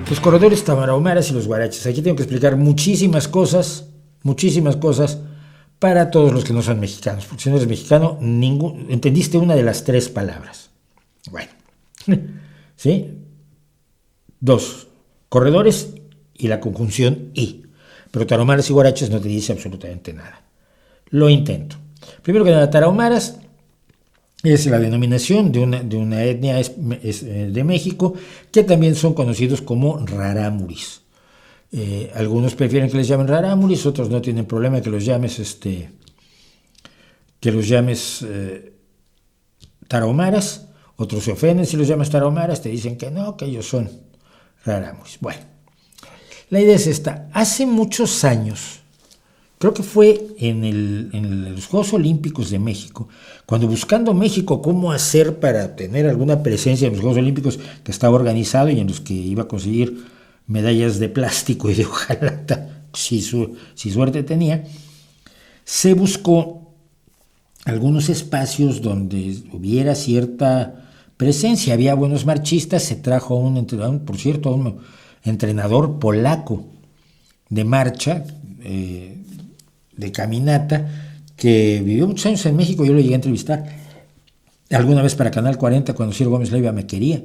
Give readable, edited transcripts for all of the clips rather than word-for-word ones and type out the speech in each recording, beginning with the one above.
Los corredores tarahumaras y los guaraches. Aquí tengo que explicar muchísimas cosas para todos los que no son mexicanos, porque si no eres mexicano, entendiste una de las tres palabras. Bueno, ¿sí? Dos, corredores y la conjunción y. Pero tarahumaras y guaraches no te dice absolutamente nada. Lo intento. Primero que nada, tarahumaras es la denominación de una etnia de México que también son conocidos como rarámuris. Algunos prefieren que les llamen rarámuris, otros no tienen problema que los llames tarahumaras, otros se ofenden si los llamas tarahumaras, te dicen que no, que ellos son rarámuris. Bueno, la idea es esta. Hace muchos años, creo que fue en los Juegos Olímpicos de México, cuando buscando México cómo hacer para tener alguna presencia en los Juegos Olímpicos que estaba organizado y en los que iba a conseguir medallas de plástico y de hojalata, si suerte tenía, se buscó algunos espacios donde hubiera cierta presencia. Había buenos marchistas, se trajo a un entrenador polaco de marcha, de caminata, que vivió muchos años en México. Yo lo llegué a entrevistar alguna vez para Canal 40 cuando Ciro Gómez Leiva me quería,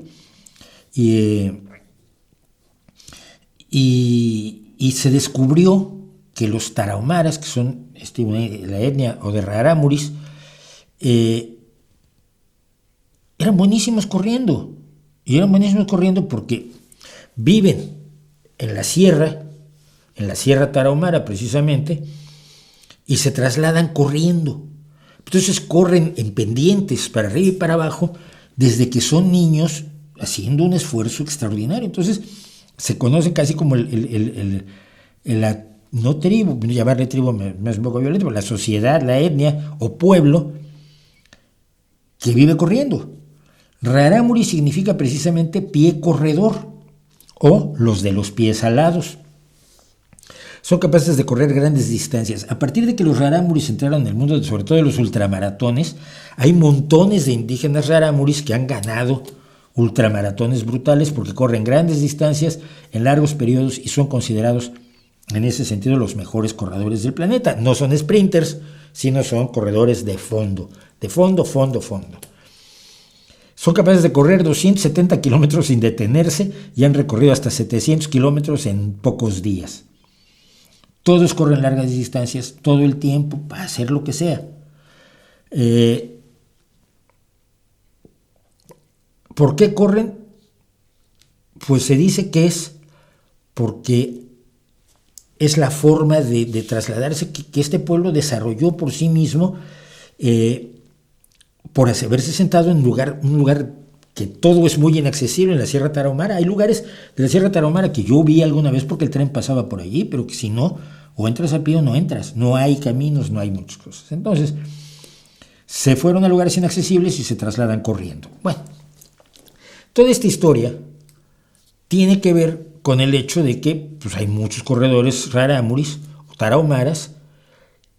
y se descubrió que los tarahumaras, que son la etnia o de rarámuris, eran buenísimos corriendo, porque viven en la sierra tarahumara precisamente, y se trasladan corriendo. Entonces corren en pendientes para arriba y para abajo desde que son niños, haciendo un esfuerzo extraordinario. Entonces se conoce casi como no tribu, llamarle tribu es un poco violento, pero la sociedad, la etnia o pueblo que vive corriendo. Rarámuri significa precisamente pie corredor o los de los pies alados. Son capaces de correr grandes distancias. A partir de que los rarámuris entraron en el mundo, sobre todo de los ultramaratones, hay montones de indígenas rarámuris que han ganado ultramaratones brutales porque corren grandes distancias en largos periodos y son considerados en ese sentido los mejores corredores del planeta. No son sprinters, sino son corredores de fondo. Son capaces de correr 270 kilómetros sin detenerse y han recorrido hasta 700 kilómetros en pocos días. Todos corren largas distancias todo el tiempo para hacer lo que sea. ¿Por qué corren? Pues se dice que es porque es la forma de trasladarse que este pueblo desarrolló por sí mismo, por haberse sentado en un lugar que todo es muy inaccesible en la Sierra Tarahumara. Hay lugares de la Sierra Tarahumara que yo vi alguna vez porque el tren pasaba por allí, pero que si no, o entras a pie o no entras. No hay caminos, no hay muchas cosas. Entonces, se fueron a lugares inaccesibles y se trasladan corriendo. Bueno, toda esta historia tiene que ver con el hecho de que pues, hay muchos corredores rarámuris o tarahumaras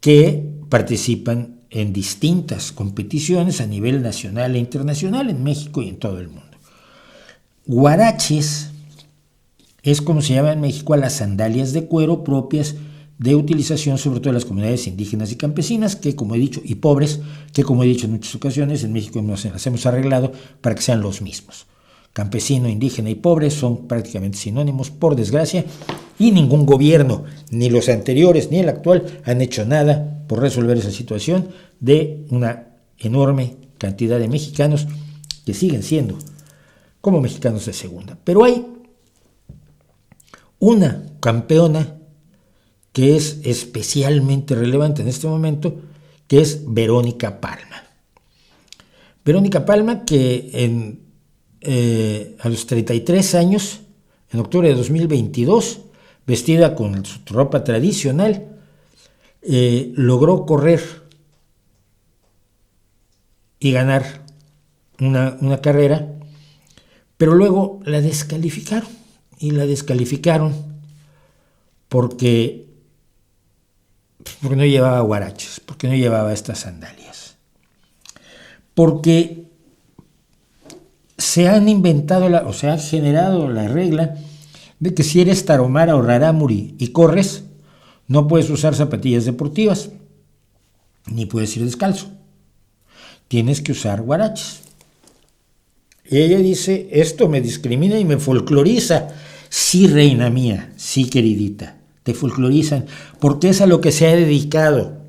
que participan en distintas competiciones a nivel nacional e internacional en México y en todo el mundo. Guaraches es como se llama en México a las sandalias de cuero propias de utilización sobre todo de las comunidades indígenas y campesinas, que como he dicho, y pobres, que como he dicho en muchas ocasiones, en México las hemos arreglado para que sean los mismos. Campesino, indígena y pobre son prácticamente sinónimos, por desgracia, y ningún gobierno, ni los anteriores ni el actual, han hecho nada por resolver esa situación de una enorme cantidad de mexicanos que siguen siendo como mexicanos de segunda. Pero hay una campeona que es especialmente relevante en este momento, que es Verónica Palma. Verónica Palma, que a los 33 años, en octubre de 2022, vestida con su ropa tradicional, logró correr y ganar una carrera, pero luego la descalificaron, porque no llevaba guaraches, porque no llevaba estas sandalias, porque se han inventado se ha generado la regla de que si eres tarahumara o rarámuri y corres, no puedes usar zapatillas deportivas, ni puedes ir descalzo. Tienes que usar huaraches. Y ella dice, esto me discrimina y me folcloriza. Sí, reina mía, sí, queridita, te folclorizan, porque es a lo que se ha dedicado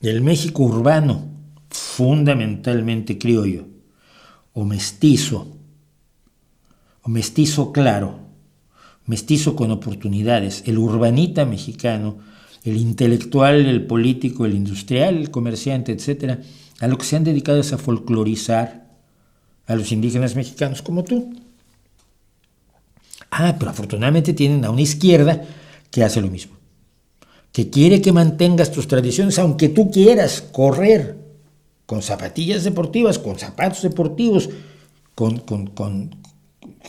el México urbano, fundamentalmente criollo, o mestizo claro, mestizo con oportunidades, el urbanita mexicano, el intelectual, el político, el industrial, el comerciante, etcétera, a lo que se han dedicado es a folclorizar a los indígenas mexicanos como tú. Pero afortunadamente tienen a una izquierda que hace lo mismo, que quiere que mantengas tus tradiciones, aunque tú quieras correr con zapatillas deportivas, con zapatos deportivos, con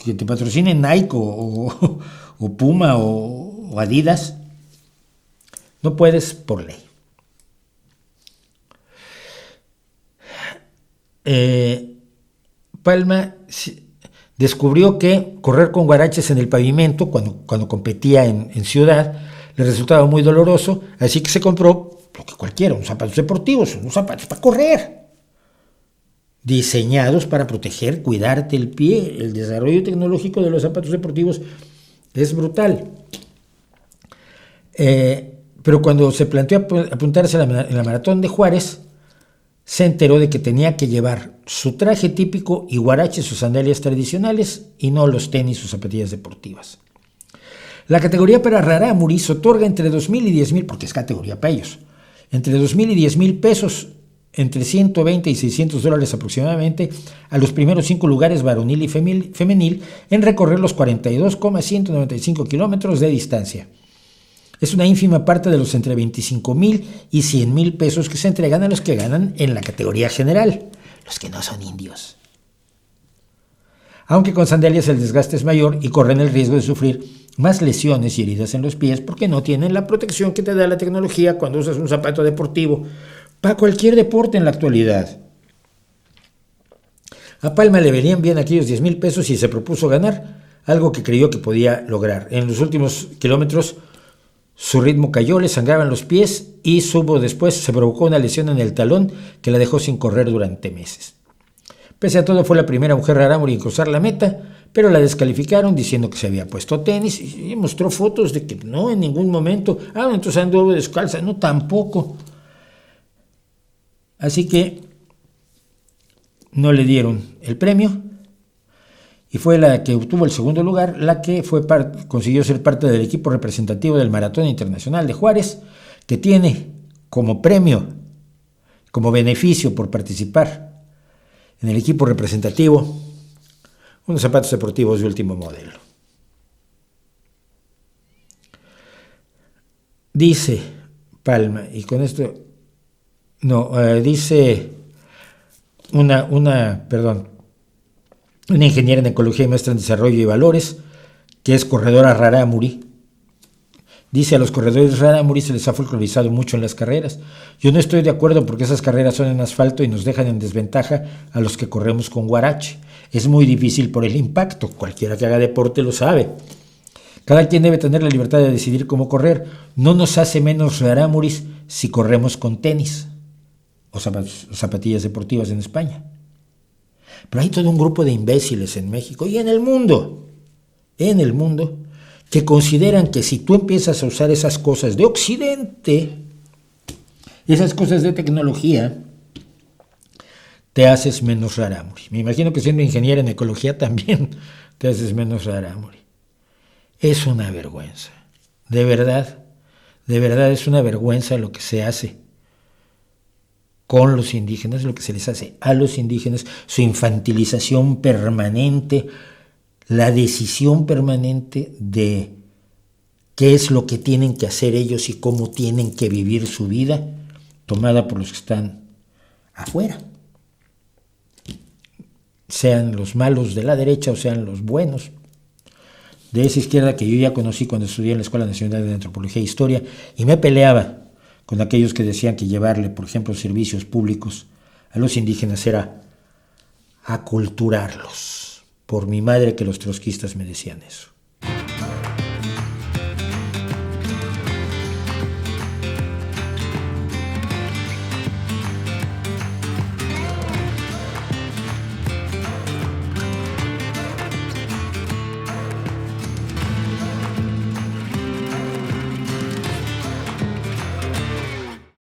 que te patrocinen Nike o Puma o Adidas. No puedes por ley. Palma descubrió que correr con guaraches en el pavimento, cuando competía en ciudad, le resultaba muy doloroso, así que se compró lo que cualquiera, unos zapatos deportivos, unos zapatos para correr, diseñados para proteger, cuidarte el pie. El desarrollo tecnológico de los zapatos deportivos es brutal. Pero cuando se planteó apuntarse en la maratón de Juárez, se enteró de que tenía que llevar su traje típico y guaraches o sandalias tradicionales y no los tenis o zapatillas deportivas. La categoría para rarámuris otorga entre 2,000 y 10,000, porque es categoría para ellos, entre 2,000 y 10,000 pesos, entre 120 y 600 dólares aproximadamente, a los primeros 5 lugares varonil y femenil en recorrer los 42,195 kilómetros de distancia. Es una ínfima parte de los entre 25,000 y 100,000 pesos que se entregan a los que ganan en la categoría general, los que no son indios. Aunque con sandalias el desgaste es mayor y corren el riesgo de sufrir más lesiones y heridas en los pies porque no tienen la protección que te da la tecnología cuando usas un zapato deportivo para cualquier deporte en la actualidad. A Palma le venían bien aquellos 10,000 pesos y se propuso ganar, algo que creyó que podía lograr. En los últimos kilómetros su ritmo cayó, le sangraban los pies y después se provocó una lesión en el talón que la dejó sin correr durante meses. Pese a todo, fue la primera mujer rarámuri en cruzar la meta, pero la descalificaron diciendo que se había puesto tenis y mostró fotos de que no, en ningún momento. Entonces anduvo descalza. No, tampoco. Así que no le dieron el premio y fue la que obtuvo el segundo lugar, la que consiguió ser parte del equipo representativo del Maratón Internacional de Juárez, que tiene como premio, como beneficio por participar en el equipo representativo, unos zapatos deportivos de último modelo. Dice Palma, y con esto, dice una ingeniera en ecología y maestra en desarrollo y valores, que es corredora rarámuri. Dice, a los corredores rarámuri se les ha folclorizado mucho en las carreras. Yo no estoy de acuerdo porque esas carreras son en asfalto y nos dejan en desventaja a los que corremos con guarache. Es muy difícil por el impacto, cualquiera que haga deporte lo sabe. Cada quien debe tener la libertad de decidir cómo correr. No nos hace menos rarámuris si corremos con tenis o zapatillas deportivas en España. Pero hay todo un grupo de imbéciles en México y en el mundo, que consideran que si tú empiezas a usar esas cosas de Occidente, esas cosas de tecnología, te haces menos rarámuri. Me imagino que siendo ingeniera en ecología también te haces menos rarámuri. Es una vergüenza. De verdad es una vergüenza lo que se hace con los indígenas, lo que se les hace a los indígenas, su infantilización permanente, la decisión permanente de qué es lo que tienen que hacer ellos y cómo tienen que vivir su vida, tomada por los que están afuera. Sean los malos de la derecha o sean los buenos de esa izquierda que yo ya conocí cuando estudié en la Escuela Nacional de Antropología e Historia y me peleaba con aquellos que decían que llevarle, por ejemplo, servicios públicos a los indígenas era aculturarlos. Por mi madre que los trotskistas me decían eso.